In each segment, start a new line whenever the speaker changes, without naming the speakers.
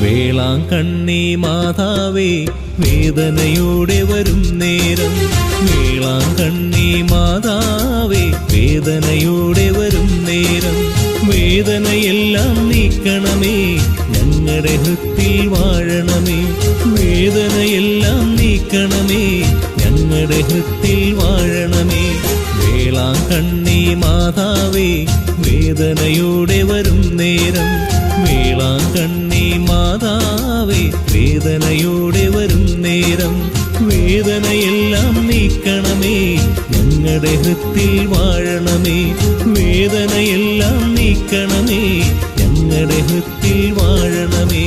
വേളാങ്കണ്ണി മാതാവേ വേദനയോടെ വരും നേരം, വേളാങ്കണ്ണി മാതാവേ വേദനയോടെ വരും നേരം, വേദനയെല്ലാം നീക്കണമേ ഞങ്ങളുടെ ഹൃത്തിൽ വാഴണമേ, വേദനയെല്ലാം നീക്കണമേ ഞങ്ങളുടെ ഹൃത്തിൽ വാഴണമേ. വേളാങ്കണ്ണി മാതാവേ വേദനയോടെ വരും നേരം, വേളാങ്കണ്ണി മാതാവേ വേദനയോടെ വരും നേരം, വേദനയെല്ലാം നീക്കണമേ ഞങ്ങളുടെ ഹൃത്തിൽ വാഴണമേ, വേദനയെല്ലാം നീക്കണമേ ഞങ്ങളുടെ ഹൃത്തിൽ വാഴണമേ.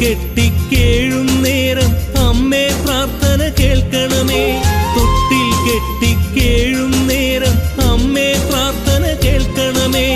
കെട്ടിക്കേഴും നേരം അമ്മേ പ്രാർത്ഥന കേൾക്കണമേ, തൊട്ടിൽ കെട്ടിക്കേഴും നേരം അമ്മേ പ്രാർത്ഥന കേൾക്കണമേ.